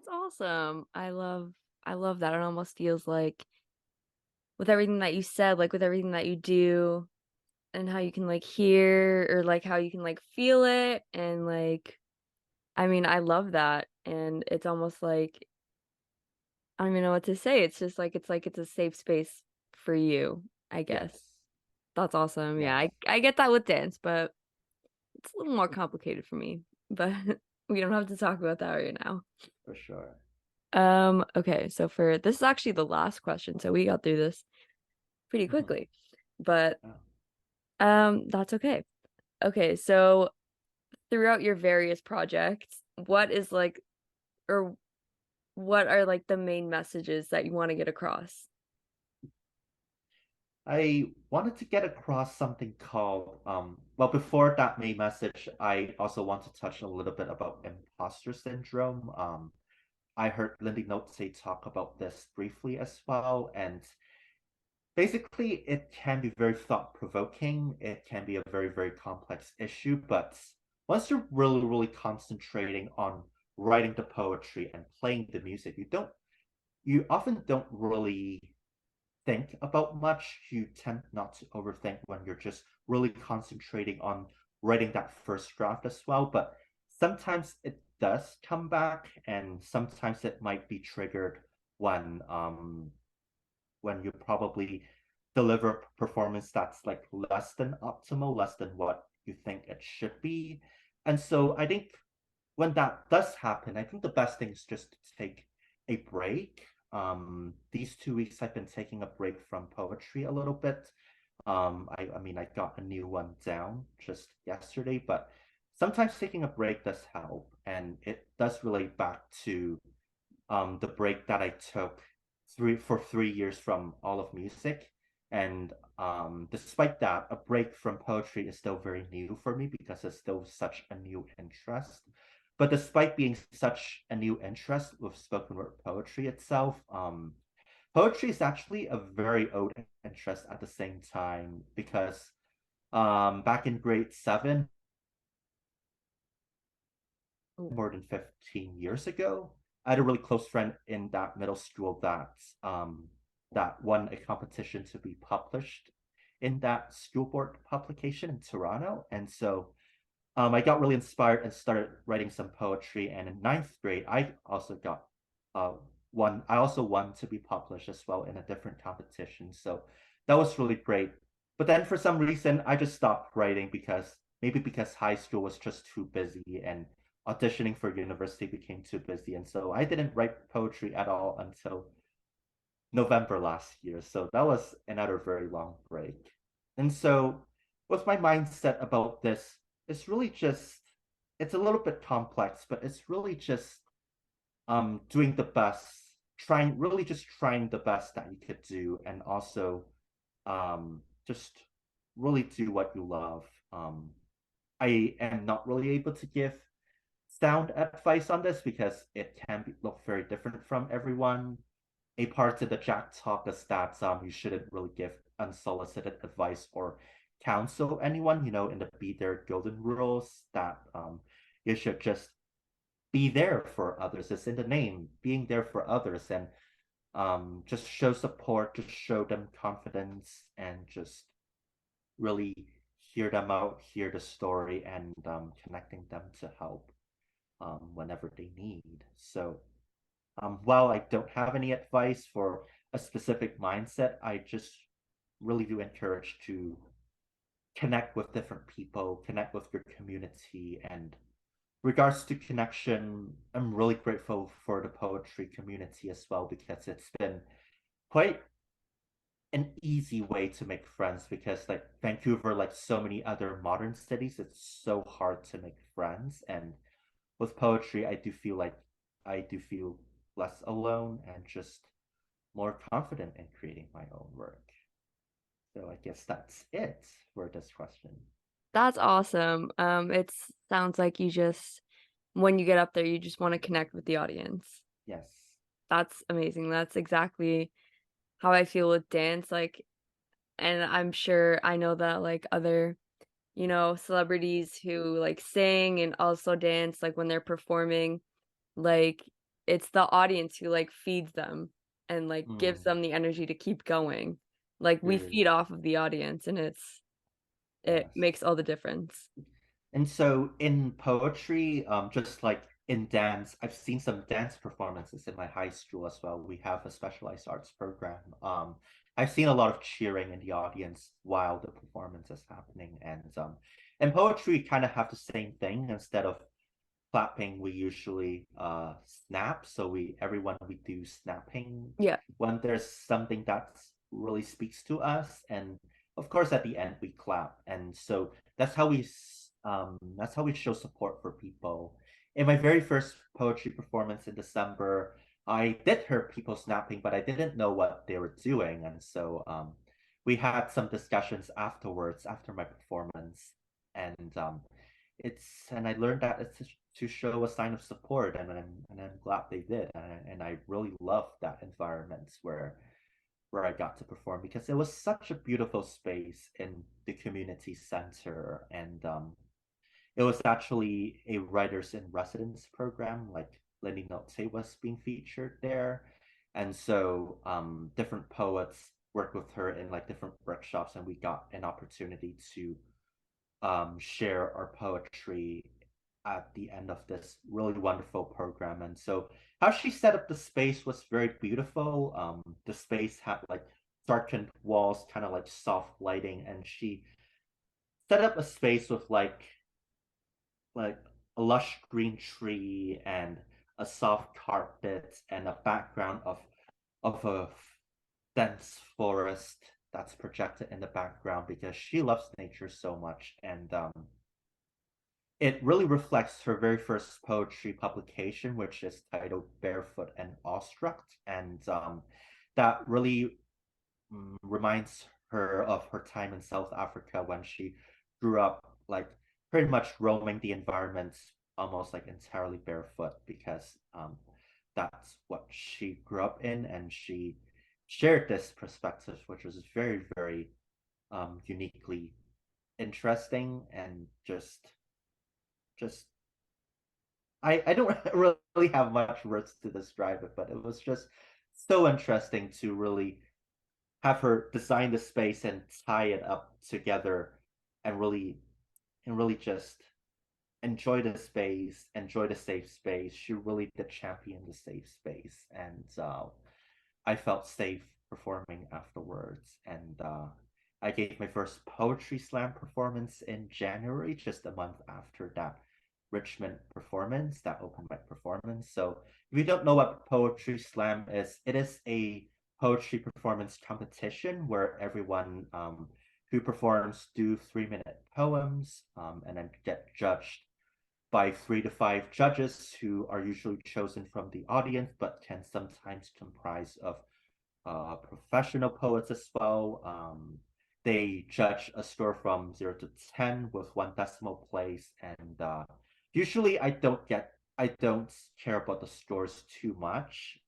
That's awesome. I love that. It almost feels like with everything that you said, like with everything that you do and how you can like hear or like how you can like feel it and like I mean, I love that. And it's almost like I don't even know what to say. It's just like it's a safe space for you, I guess. Yes. That's awesome. Yeah, Yes, I get that with dance, but it's a little more complicated for me. But we don't have to talk about that right now. for sure. Okay, so for this is actually the last question, so we got through this pretty Mhm. quickly. But Oh. that's okay. Okay, so throughout your various projects, what is like or what are like the main messages that you want to get across? I wanted to get across something called, well, before that main message, I also want to touch a little bit about imposter syndrome. I heard Lindy Note say talk about this briefly as well, and basically, it can be very thought-provoking. It can be a very, very complex issue, but once you're really, really concentrating on writing the poetry and playing the music, you often don't really think about much. You tend not to overthink when you're just really concentrating on writing that first draft as well. But sometimes it does come back, and sometimes it might be triggered when you probably deliver a performance that's like less than optimal, less than what you think it should be. And so I think when that does happen, I think the best thing is just to take a break. These 2 weeks I've been taking a break from poetry a little bit. I mean, I got a new one down just yesterday, but sometimes taking a break does help, and it does relate back to the break that I took 3 years from all of music. And despite that, a break from poetry is still very new for me because it's still such a new interest. But despite being such a new interest with spoken word poetry itself, poetry is actually a very old interest at the same time because back in grade seven, Oh, more than 15 years ago. I had a really close friend in that middle school that won a competition to be published in that school board publication in Toronto. And so I got really inspired and started writing some poetry. And in ninth grade, uh, I also won to be published as well in a different competition. So that was really great. But then for some reason, I just stopped writing because high school was just too busy and auditioning for university became too busy. And so I didn't write poetry at all until November last year. So that was another very long break. And so what's my mindset about this? It's really just it's a little bit complex, but it's really just doing the best, trying the best that you could do, and also just really do what you love. I am not really able to give sound advice on this because look very different from everyone. A part of the Jack talk is that you shouldn't really give unsolicited advice or counsel anyone, in the be there golden rules that you should just be there for others. It's in the name, being there for others, and just show support, just show them confidence, and just really hear them out, hear the story, and connecting them to help whenever they need. So while I don't have any advice for a specific mindset, I just really do encourage to connect with different people, connect with your community. And regards to connection, I'm really grateful for the poetry community as well because it's been quite an easy way to make friends because like Vancouver, like so many other modern cities, it's so hard to make friends. And with poetry, I do feel less alone and just more confident in creating my own work. So I guess that's it for this question. that's awesome. It sounds like you just when you get up there, you just want to connect with the audience. Yes. That's amazing. That's exactly how I feel with dance. Like, and I'm sure I know that like other, celebrities who like sing and also dance, like when they're performing, like it's the audience who, like, feeds them and, like, gives Mm, them the energy to keep going. Like, we true. feed off of the audience, and it Yes. makes all the difference. And so in poetry, just like in dance, I've seen some dance performances in my high school as well. We have a specialized arts program. I've seen a lot of cheering in the audience while the performance is happening. And poetry kind of have the same thing. Instead of clapping, we usually snap. So we do snapping Yeah. when there's something that really speaks to us. And of course, at the end, we clap. And so that's how we show support for people. In my very first poetry performance in December, I did hear people snapping, but I didn't know what they were doing. And so we had some discussions afterwards, after my performance. And and I learned that it's to show a sign of support, and I'm glad they did, and I really loved that environment where I got to perform because it was such a beautiful space in the community center, and it was actually a writers in residence program. Like Lenny Nolte was being featured there, and so different poets worked with her in like different workshops, and we got an opportunity to share our poetry at the end of this really wonderful program. And so how she set up the space was very beautiful. The space had like darkened walls, kind of like soft lighting, and she set up a space with like a lush green tree and a soft carpet and a background of a dense forest that's projected in the background because she loves nature so much. And it really reflects her very first poetry publication, which is titled Barefoot and Awestruck. And that really reminds her of her time in South Africa when she grew up, like pretty much roaming the environment almost like entirely barefoot because that's what she grew up in. And she shared this perspective, which was very, very uniquely interesting and just I don't really have much words to describe it, but it was just so interesting to really have her design the space and tie it up together and really just enjoy the space, enjoy the safe space. She really did champion the safe space, and I felt safe performing afterwards. And I gave my first poetry slam performance in January, just a month after that Richmond performance, that open mic performance. So if you don't know what poetry slam is, it is a poetry performance competition where everyone who performs do 3-minute poems and then get judged by 3 to 5 judges who are usually chosen from the audience, but can sometimes comprise of professional poets as well. They judge a score from 0 to 10 with 1 decimal place, and usually I don't care about the scores too much.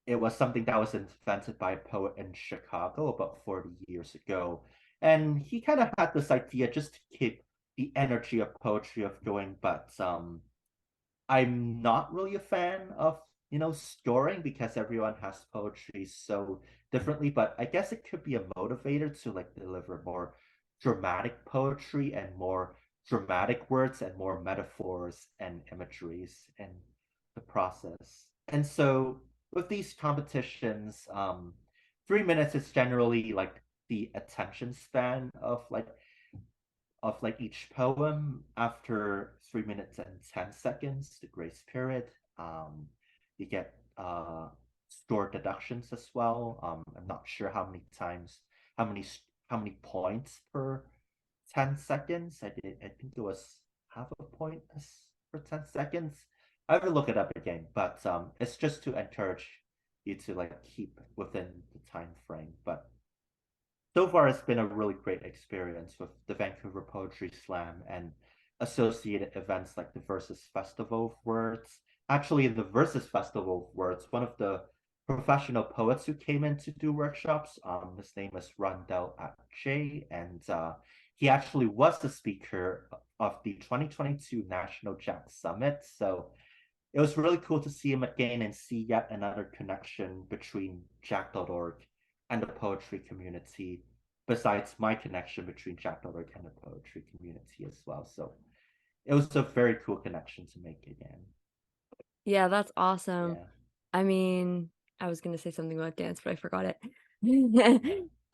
It was something that was invented by a poet in Chicago about 40 years ago. And he kind of had this idea just to keep the energy of poetry of going, but I'm not really a fan of, scoring because everyone has poetry so differently, but I guess it could be a motivator to like deliver more dramatic poetry and more dramatic words and more metaphors and imageries in the process. And so with these competitions, 3 minutes is generally like the attention span of each poem. After 3 minutes and 10 seconds, the grace period. You get store deductions as well. I'm not sure how many times, how many how many points per 10 seconds. I think it was half a point for 10 seconds. I have to look it up again, but it's just to encourage you to like keep within the time frame. But so far it's been a really great experience with the Vancouver Poetry Slam and associated events like the Versus Festival of Words. Actually, the Versus Festival of Words, one of the professional poets who came in to do workshops, his name is Rondell at J, and he actually was the speaker of the 2022 National Jack Summit. So it was really cool to see him again and see yet another connection between Jack.org and the poetry community, besides my connection between Jack.org and the poetry community as well. So it was a very cool connection to make again. Yeah, that's awesome. Yeah, I mean, I was gonna say something about dance, but I forgot it. yeah,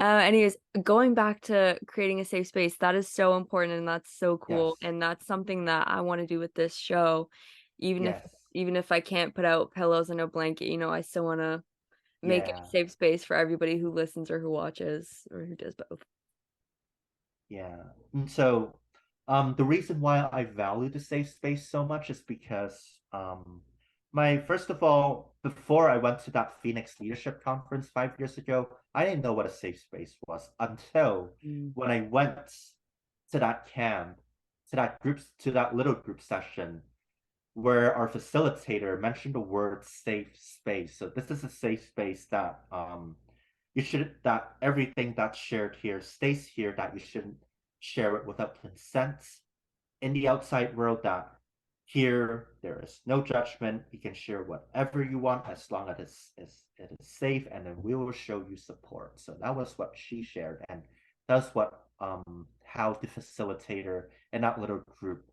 Anyways, going back to creating a safe space, that is so important and that's so cool. yes, And that's something that I want to do with this show. Even if yes, even if I can't put out pillows and a blanket, I still want to make it a yeah. safe space for everybody who listens or who watches or who does both. Yeah. And so the reason why I value the safe space so much is because my first of all, before I went to that Phoenix Leadership Conference 5 years ago, I didn't know what a safe space was until Mm. when I went to that camp, to that little group session where our facilitator mentioned the word safe space. So this is a safe space that that everything that's shared here stays here, that you shouldn't share it without consent in the outside world, that here there is no judgment. You can share whatever you want as long as it is safe, and then we will show you support. So that was what she shared, and that's what how the facilitator in that little group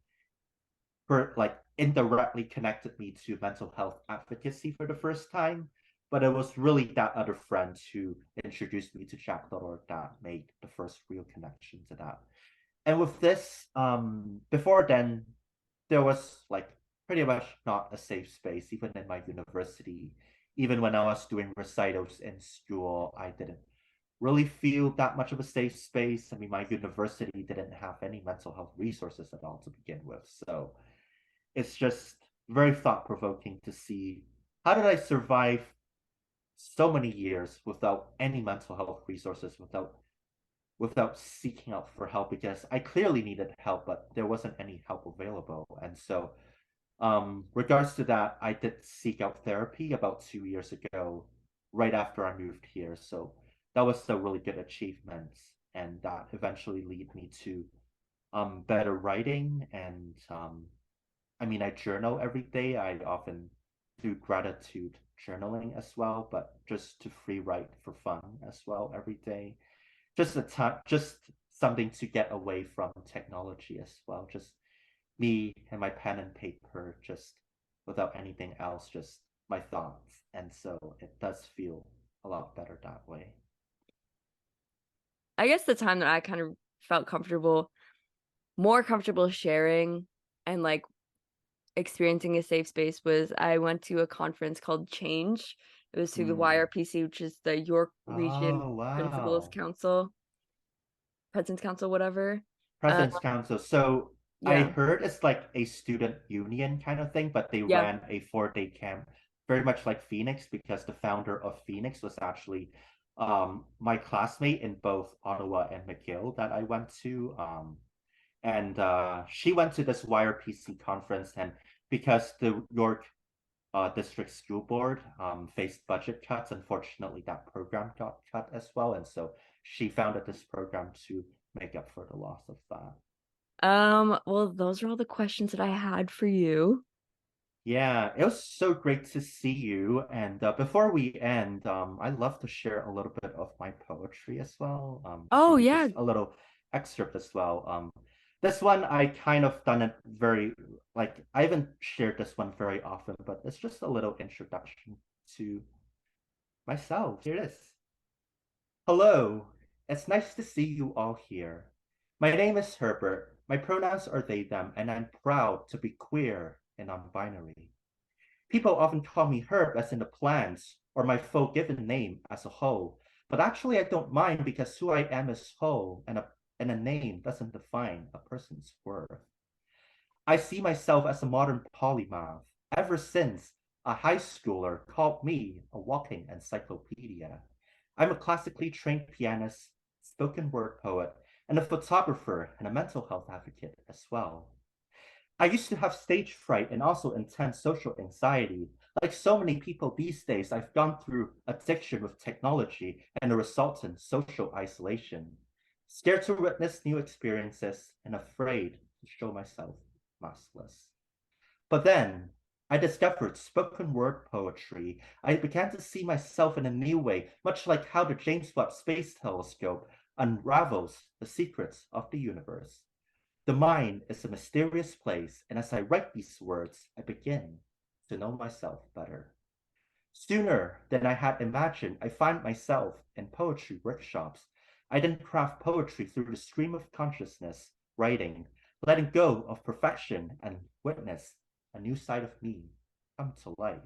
like indirectly connected me to mental health advocacy for the first time. But it was really that other friend who introduced me to Jack.org that made the first real connection to that. And with this, before then, there was like pretty much not a safe space, even in my university. Even when I was doing recitals in school, I didn't really feel that much of a safe space. I mean, my university didn't have any mental health resources at all to begin with. So it's just very thought provoking to see how did I survive so many years without any mental health resources, without seeking out for help, because I clearly needed help, but there wasn't any help available. And so, regards to that, I did seek out therapy about 2 years ago, right after I moved here. So that was a really good achievement, and that eventually led me to better writing and I mean, I journal every day. I often do gratitude journaling as well, but just to free write for fun as well every day. Just a time, just something to get away from technology as well. Just me and my pen and paper, just without anything else, just my thoughts. And so it does feel a lot better that way. I guess the time that I kind of felt more comfortable sharing and like experiencing a safe space was I went to a conference called Change. It was through the Mm. YRPC, which is the York Region Oh, Principals wow. Council, President's Council, whatever. Uh, President's Council. So I yeah, heard it's like a student union kind of thing, but they yeah. ran a 4 day camp, very much like Phoenix, because the founder of Phoenix was actually my classmate in both Ottawa and McGill that I went to. And she went to this YRPC conference, and because the York district school board faced budget cuts, unfortunately, that program got cut as well. And so she founded this program to make up for the loss of that. Well, those are all the questions that I had for you. Yeah, it was so great to see you. And before we end, I'd love to share a little bit of my poetry as well. Oh Maybe yeah. just a little excerpt as well. This one I kind of done it very like I haven't shared this one very often, but it's just a little introduction to myself. Here it is. Hello, it's nice to see you all here. My name is Herbert. My pronouns are they, them, and I'm proud to be queer and non-binary. People often call me Herb as in the plants, or my full given name as a whole, but actually I don't mind because who I am is whole, and a name doesn't define a person's worth. I see myself as a modern polymath, ever since a high schooler called me a walking encyclopedia. I'm a classically trained pianist, spoken word poet, and a photographer and a mental health advocate as well. I used to have stage fright and also intense social anxiety. Like so many people these days, I've gone through addiction with technology and the resultant social isolation. Scared to witness new experiences and afraid to show myself maskless. But then I discovered spoken word poetry. I began to see myself in a new way, much like how the James Webb Space Telescope unravels the secrets of the universe. The mind is a mysterious place, and as I write these words, I begin to know myself better. Sooner than I had imagined, I find myself in poetry workshops. I then craft poetry through the stream of consciousness, writing, letting go of perfection, and witness a new side of me come to life.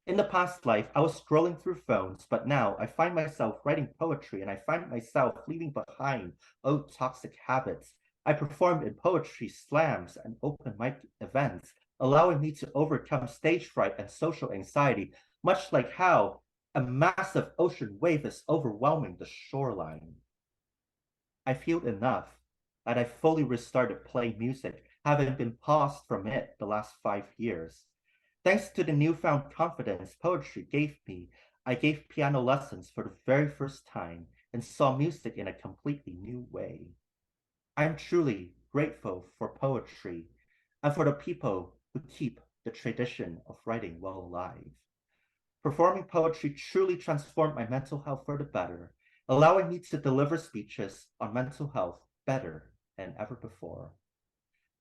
In the past life, I was scrolling through phones, but now I find myself writing poetry and I find myself leaving behind old toxic habits. I performed in poetry slams and open mic events, allowing me to overcome stage fright and social anxiety, much like how a massive ocean wave is overwhelming the shoreline. I feel enough that I fully restarted playing music, having been paused from it the last 5 years. Thanks to the newfound confidence poetry gave me, I gave piano lessons for the very first time and saw music in a completely new way. I am truly grateful for poetry and for the people who keep the tradition of writing well alive. Performing poetry truly transformed my mental health for the better, allowing me to deliver speeches on mental health better than ever before.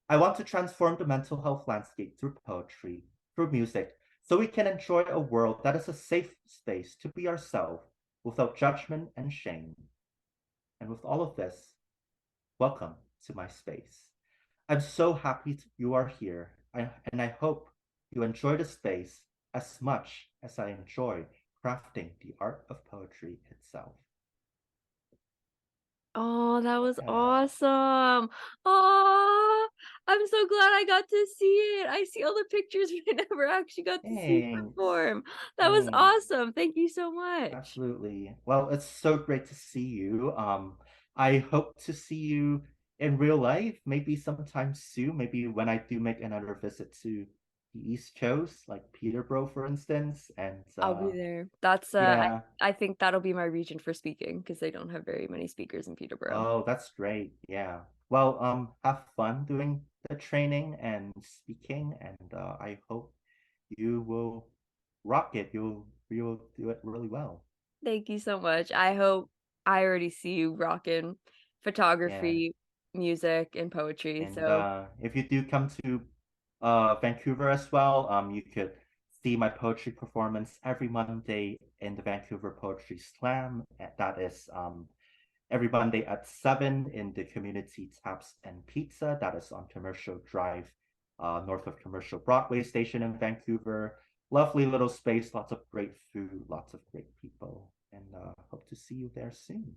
I want to transform the mental health landscape through poetry, through music, so we can enjoy a world that is a safe space to be ourselves without judgment and shame. And with all of this, welcome to my space. I'm so happy you are here, and I hope you enjoy the space as much as I enjoy crafting the art of poetry itself. Oh, that was Yeah, awesome. Oh, I'm so glad I got to see it. I see all the pictures, but I never actually got to see you thanks. perform. That was Thanks. awesome. Thank you so much. Absolutely. Well, it's so great to see you. I hope to see you in real life, maybe sometime soon, maybe when I do make another visit to the East Coast, like Peterborough, for instance. And I'll be there. That's yeah, I think that'll be my region for speaking because they don't have very many speakers in Peterborough. oh, that's great. Yeah. Well, have fun doing the training and speaking, and I hope you will rock it. You'll do it really well. Thank you so much. I hope I already see you rocking Yeah. photography, music, and poetry. And So if you do come to Vancouver as well, you could see my poetry performance every Monday in the Vancouver Poetry Slam. That is every Monday at 7 in the Community Taps and Pizza. That is on Commercial Drive, north of Commercial Broadway Station in Vancouver. Lovely little space, lots of great food, lots of great people, and hope to see you there soon.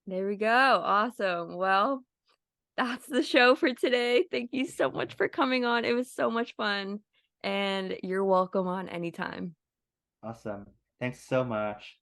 there we go. Awesome. Well, that's the show for today. Thank you so much for coming on. It was so much fun, and you're welcome on anytime. Awesome. Thanks so much.